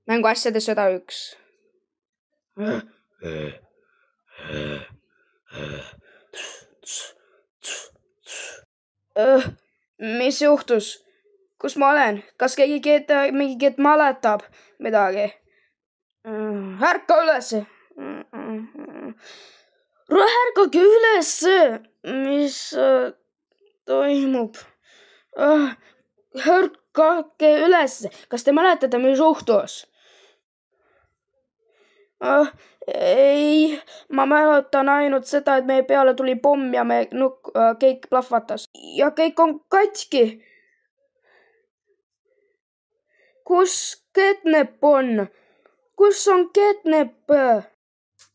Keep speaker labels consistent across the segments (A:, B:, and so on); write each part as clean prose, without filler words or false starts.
A: mänguasjade sõda 1. Mis juhtus? Kus ma olen? Kas keegi mäletab midagi? Ärka ülesse! Ärkage ülesse! Mis toimub? Ärkage ülesse! Kas te mäletate, mis juhtus? Ei, ma mäletan ainult seda, et meie peale tuli pomm ja kõik plahvatas. Ja kõik on katki. Kus Catnap on? Kus on Catnap?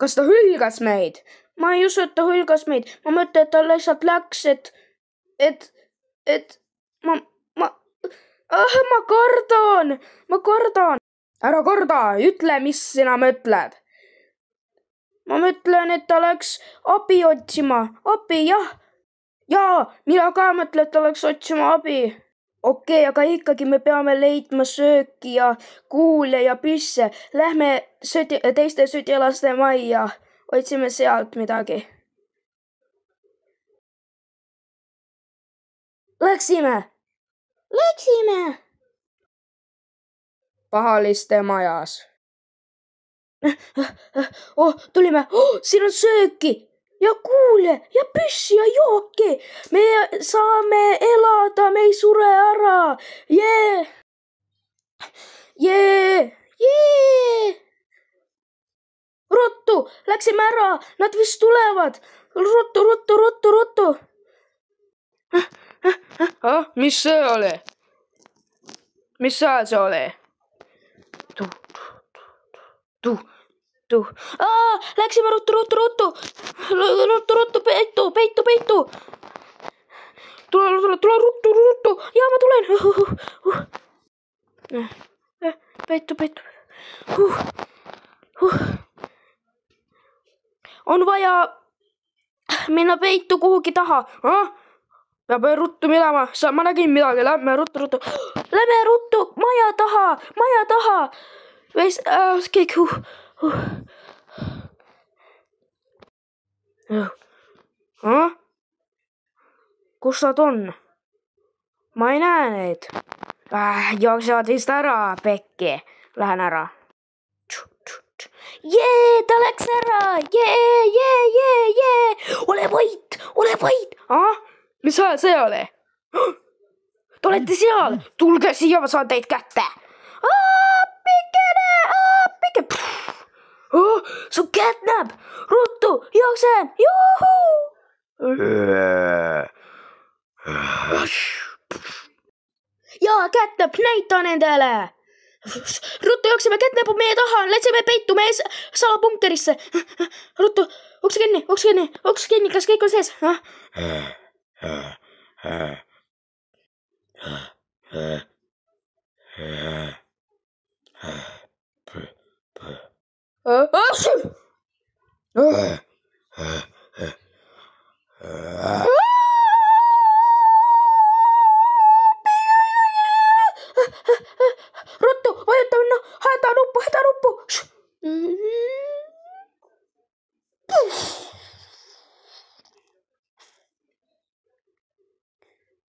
A: Kas ta hülgas meid? Ma ei usu, et ta hülgas meid. Ma mõtlen, et ta lihtsalt läks, ma kardan. Ära karda, ütle, mis sina mõtled. Ma mõtlen, et ta läks abi otsima. Abi, jah. Jaa, mina ka mõtlen, et ta läks otsima abi. Okei, aga ikkagi me peame leidma sööki ja kuule ja püsse. Lähme teiste südilaste majja. Otsime sealt midagi. Läksime. Pahaliste majas. Tulime. Siin on sööki ja kuule ja püssi ja jooki. Me saame elada, me ei sure ära. Jee. Ruttu, läksime ära. Nad vist tulevad. Ruttu. Mis see oli? Mis hääl see oli? Läksime ruttu. Peitu. Tule ruttu. Jaa, ma tulen. Peitu. On vaja minna peitu kuhugi taha. Peab ruttu minema. Ma nägin midagi. Lähme ruttu. Lähme ruttu. Maja taha. Kõik. Kus nad on? Ma ei näe neid. Jooksevad vist ära, pekki. Lähen ära. Jee, ta läks ära. Jee. Ole vait. Mis hääl see oli? Te olete seal. Tulge siia, ma saan teid kätte. Appikene. See on Catnap. Ruttu, jooksen. Juhu. Jaa, Catnap, näita nendele. Ruttu, jookseme, Catnap on meie taha. Läksime peitu meie salapunkerisse. Ruttu, uks kinni. Kas kõik on sees? Ruttu, vajuta hädanuppu.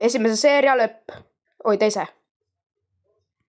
A: Esimese seeria lõpp. Oi, teise.